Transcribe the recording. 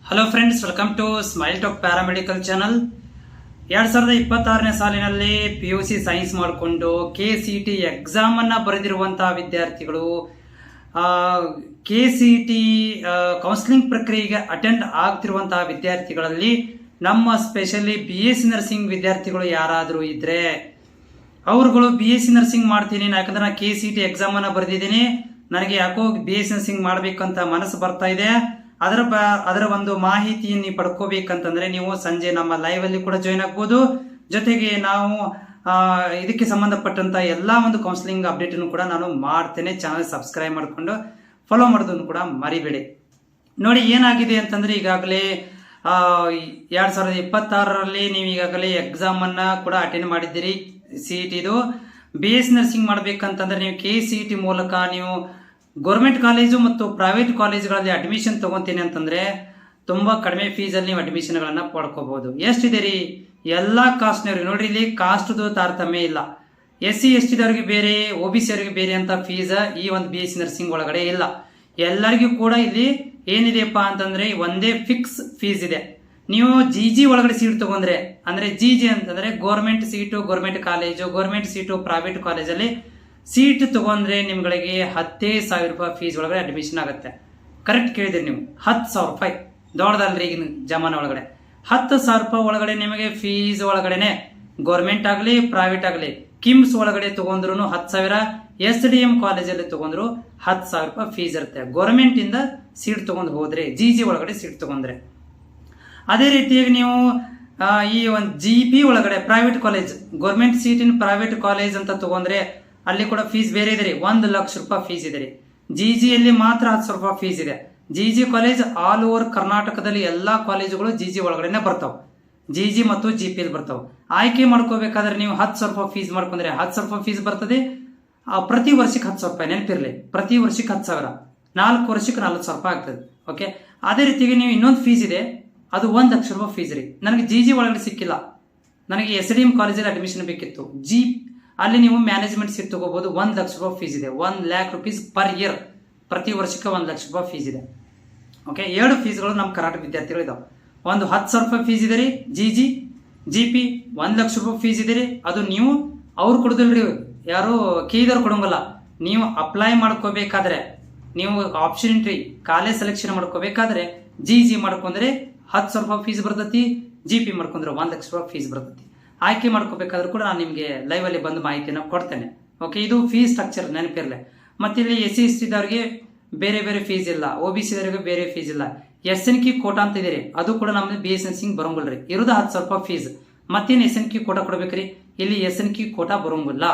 Hello friends, welcome to Smile Talk paramedical channel. 2026ನೇ ಸಾಲಿನಲ್ಲಿ PUC science ಮಾಡಿಕೊಂಡು KCET exam ಅನ್ನ ಬರೆದಿರುವಂತಹ ವಿದ್ಯಾರ್ಥಿಗಳು KCET ಕೌನ್ಸಿಲಿಂಗ್ ಪ್ರಕ್ರಿಯೆಗೆ ಅಟೆಂಡ್ ಆಗ್ತಿರುವಂತಹ ವಿದ್ಯಾರ್ಥಿಗಳಲ್ಲಿ ನಮ್ಮ ಸ್ಪೆಷಲಿ BSc ನರ್ಸಿಂಗ್ ವಿದ್ಯಾರ್ಥಿಗಳು ಯಾರಾದರೂ ಇದ್ರೆ ಅವ್ರುಗಳು BSc ನರ್ಸಿಂಗ್ ಮಾಡ್ತೀನಿ, ಯಾಕಂದ್ರೆ ನಾನು KCET ಎಕ್ಸಾಮ್ ಅನ್ನ ಬರೆದಿದ್ದೀನಿ, ನನಗೆ ಯಾಕೋ BSc ನರ್ಸಿಂಗ್ ಮಾಡ್ಬೇಕಂತ ಮನಸ್ಸು ಬರ್ತಾ ಇದೆ, ಅದರ ಒಂದು ಮಾಹಿತಿಯನ್ನು ನೀವು ಪಡ್ಕೋಬೇಕಂತಂದ್ರೆ ನೀವು ಸಂಜೆ ನಮ್ಮ ಲೈವ್ ಅಲ್ಲಿ ಕೂಡ ಜಾಯಿನ್ ಆಗ್ಬೋದು. ಜೊತೆಗೆ ನಾವು ಇದಕ್ಕೆ ಸಂಬಂಧಪಟ್ಟಂತ ಎಲ್ಲಾ ಒಂದು ಕೌನ್ಸಿಲಿಂಗ್ ಅಪ್ಡೇಟ್ ಕೂಡ ನಾನು ಮಾಡ್ತೇನೆ. ಚಾನಲ್ ಸಬ್ಸ್ಕ್ರೈಬ್ ಮಾಡ್ಕೊಂಡು ಫಾಲೋ ಮಾಡೋದನ್ನು ಕೂಡ ಮರಿಬೇಡಿ. ನೋಡಿ ಏನಾಗಿದೆ ಅಂತಂದ್ರೆ, ಈಗಾಗಲೇ 2026ರಲ್ಲಿ ನೀವು ಈಗಾಗಲೇ ಎಕ್ಸಾಮ್ ಅನ್ನ ಕೂಡ ಅಟೆಂಡ್ ಮಾಡಿದ್ದೀರಿ. CET ಇದು BSc ನರ್ಸಿಂಗ್ ಮಾಡ್ಬೇಕಂತಂದ್ರೆ ನೀವು KCET ಮೂಲಕ ನೀವು ಗೌರ್ಮೆಂಟ್ ಕಾಲೇಜು ಮತ್ತು ಪ್ರೈವೇಟ್ ಕಾಲೇಜುಗಳಲ್ಲಿ ಅಡ್ಮಿಷನ್ ತಗೊಂತೀನಿ ಅಂತಂದ್ರೆ ತುಂಬಾ ಕಡಿಮೆ ಫೀಸ್ ಅಲ್ಲಿ ನೀವು ಅಡ್ಮಿಷನ್ ಗಳನ್ನ ಪಡ್ಕೋಬಹುದು. ಎಷ್ಟಿದೆ ರೀ? ಎಲ್ಲಾ ಕಾಸ್ಟ್ನವ್ರಿಗೆ ನೋಡ್ರಿ, ಇಲ್ಲಿ ಕಾಸ್ಟ್ ತಾರತಮ್ಯ ಇಲ್ಲ. SC ST ದವರಿಗೆ ಬೇರೆ, OBC ಅವರಿಗೆ ಬೇರೆ ಅಂತ ಫೀಸ್ ಈ ಒಂದು BSc ನರ್ಸಿಂಗ್ ಒಳಗಡೆ ಇಲ್ಲ. ಎಲ್ಲರಿಗೂ ಕೂಡ ಇಲ್ಲಿ ಏನಿದೆಯಪ್ಪ ಅಂತಂದ್ರೆ ಒಂದೇ ಫಿಕ್ಸ್ ಫೀಸ್ ಇದೆ. ನೀವು GG ಒಳಗಡೆ ಸೀಟ್ ತಗೊಂಡ್ರೆ ಅಂದ್ರೆ GG ಅಂತಂದ್ರೆ government seat, government college, government seat private ಕಾಲೇಜಲ್ಲಿ ಸೀಟ್ ತಗೊಂಡ್ರೆ ನಿಮ್ಗಳಿಗೆ 10,000 ರೂಪಾಯಿ ಫೀಸ್ ಒಳಗಡೆ ಅಡ್ಮಿಷನ್ ಆಗುತ್ತೆ. ಕರೆಕ್ಟ್ ಕೇಳಿದ್ರಿ ನೀವು, 10,000 ರೂಪಾಯಿ ದೊಡ್ಡದಲ್ರಿ ಈಗಿನ ಜಮಾನ ಒಳಗಡೆ. 10,000 ರೂಪಾಯಿ ಒಳಗಡೆ ನಿಮಗೆ ಫೀಸ್ ಒಳಗಡೆನೆ ಗೌರ್ಮೆಂಟ್ ಆಗಲಿ ಪ್ರೈವೇಟ್ ಆಗಲಿ ಕಿಮ್ಸ್ ಒಳಗಡೆ ತಗೊಂಡ್ರು 10,000, SDM ಕಾಲೇಜಲ್ಲಿ ತಗೊಂಡ್ರು 10,000 ರೂಪಾಯಿ ಫೀಸ್ ಇರುತ್ತೆ. ಗೌರ್ಮೆಂಟ್ ಇಂದ ಸೀಟ್ ತಗೊಂಡು ಹೋದ್ರೆ, GG ಒಳಗಡೆ ಸೀಟ್ ತಗೊಂಡ್ರೆ. ಅದೇ ರೀತಿಯಾಗಿ ನೀವು ಈ ಒಂದು GP ಒಳಗಡೆ private college, government seat in private college ಅಂತ ತಗೊಂಡ್ರೆ ಅಲ್ಲಿ ಕೂಡ ಫೀಸ್ ಬೇರೆ ಇದೆ ರೀ. 1 ಲಕ್ಷ ರೂಪಾಯಿ ಫೀಸ್ ಇದೆ ರೀ. GG ಯಲ್ಲಿ ಮಾತ್ರ 10,000 ರೂಪಾಯಿ ಫೀಸ್ ಇದೆ. GG ಕಾಲೇಜ್ ಆಲ್ ಓವರ್ ಕರ್ನಾಟಕದಲ್ಲಿ ಎಲ್ಲಾ ಕಾಲೇಜುಗಳು GG ಒಳಗಡೆನೆ ಬರ್ತಾವ. GG ಮತ್ತು GP ಬರ್ತಾವ. ಆಯ್ಕೆ ಮಾಡ್ಕೋಬೇಕಾದ್ರೆ ನೀವು 10,000 ರೂಪಾಯಿ ಫೀಸ್ ಮಾಡ್ಕೊಂಡ್ರೆ 10,000 ರೂಪಾಯಿ ಫೀಸ್ ಬರ್ತದೆ. ಪ್ರತಿ ವರ್ಷಕ್ಕೆ 10,000 ರೂಪಾಯಿ, ನೆನಪಿರ್ಲಿ, ಪ್ರತಿ ವರ್ಷಕ್ಕೆ 10,000, 4 ವರ್ಷಕ್ಕೆ 40,000 ರೂಪಾಯಿ ಆಗ್ತದೆ. ಓಕೆ, ಅದೇ ರೀತಿಗೆ ನೀವು ಇನ್ನೊಂದು ಫೀಸ್ ಇದೆ, ಅದು 1 ಲಕ್ಷ ರೂಪಾಯಿ ಫೀಸ್ ರೀ. ನನಗೆ GG ಒಳಗಡೆ ಸಿಕ್ಕಿಲ್ಲ, ನನಗೆ SDM ಕಾಲೇಜಲ್ಲಿ ಅಡ್ಮಿಷನ್ ಬೇಕಿತ್ತು. ಅಲ್ಲಿ ನೀವು ಮ್ಯಾನೇಜ್ಮೆಂಟ್ ಸೀಟ್ ತಗೋಬಹುದು. 1 ಲಕ್ಷ ರೂಪಾಯಿ ಫೀಸ್ ಇದೆ. 1 lakh rupees ಪರ್ ಇಯರ್, ಪ್ರತಿ ವರ್ಷಕ್ಕೆ 1 ಲಕ್ಷ ರೂಪಾಯಿ ಫೀಸ್ ಇದೆ. ಓಕೆ, 2 ಫೀಸ್ಗಳು ನಮ್ಮ ಕರ್ನಾಟಕ ವಿದ್ಯಾರ್ಥಿಗಳು ಇದಾವೆ. ಒಂದು 10,000 ರೂಪಾಯಿ ಫೀಸ್ ಇದೆ ರೀ GG, GP 1 ಲಕ್ಷ ರೂಪಾಯಿ ಫೀಸ್ ಇದೆ ರೀ. ಅದು ನೀವು ಅವ್ರು ಕೊಡೋದಿಲ್ರಿ, ಯಾರು ಕೇಳಿದವ್ರು ಕೊಡೋಂಗಲ್ಲ. ನೀವು ಅಪ್ಲೈ ಮಾಡ್ಕೋಬೇಕಾದ್ರೆ, ನೀವು ಆಪ್ಷನ್ ಎಂಟ್ರಿ ಕಾಲೇಜ್ ಸೆಲೆಕ್ಷನ್ ಮಾಡ್ಕೋಬೇಕಾದ್ರೆ GG ಮಾಡ್ಕೊಂಡ್ರೆ 10,000 ರೂಪಾಯಿ ಫೀಸ್ ಬರ್ತೈತಿ, GP ಮಾಡ್ಕೊಂಡ್ರೆ 1 ಲಕ್ಷ ರೂಪಾಯಿ ಫೀಸ್ ಬರ್ತೈತಿ. ಆಯ್ಕೆ ಮಾಡ್ಕೋಬೇಕಾದ್ರೂ ಕೂಡ ನಾನು ನಿಮಗೆ ಲೈವ್ ಅಲ್ಲಿ ಬಂದು ಮಾಹಿತಿಯನ್ನು ಕೊಡ್ತೇನೆ. ಓಕೆ, ಇದು ಫೀಸ್ ಸ್ಟ್ರಕ್ಚರ್ ನೆನಪಿರಲಿ. ಮತ್ತೆ ಇಲ್ಲಿ SC ST ದವರಿಗೆ ಬೇರೆ ಬೇರೆ ಫೀಸ್ ಇಲ್ಲ, OBC ದವರಿಗೆ ಬೇರೆ ಫೀಸ್ ಇಲ್ಲ. SNQ ಕೋಟಾ ಅಂತ ಇದೆ ರೀ, ಅದು ಕೂಡ ನಮ್ದು BSc ನರ್ಸಿಂಗ್ ಬರೋಂಗಿಲ್ರಿ. ಇರೋದು 10,000 ರೂಪಾಯಿ ಫೀಸ್. ಮತ್ತೇನು SNQ ಕೋಟಾ ಕೊಡ್ಬೇಕ್ರಿ? ಇಲ್ಲಿ SNQ ಕೋಟಾ ಬರೋಂಗಿಲ್ಲ.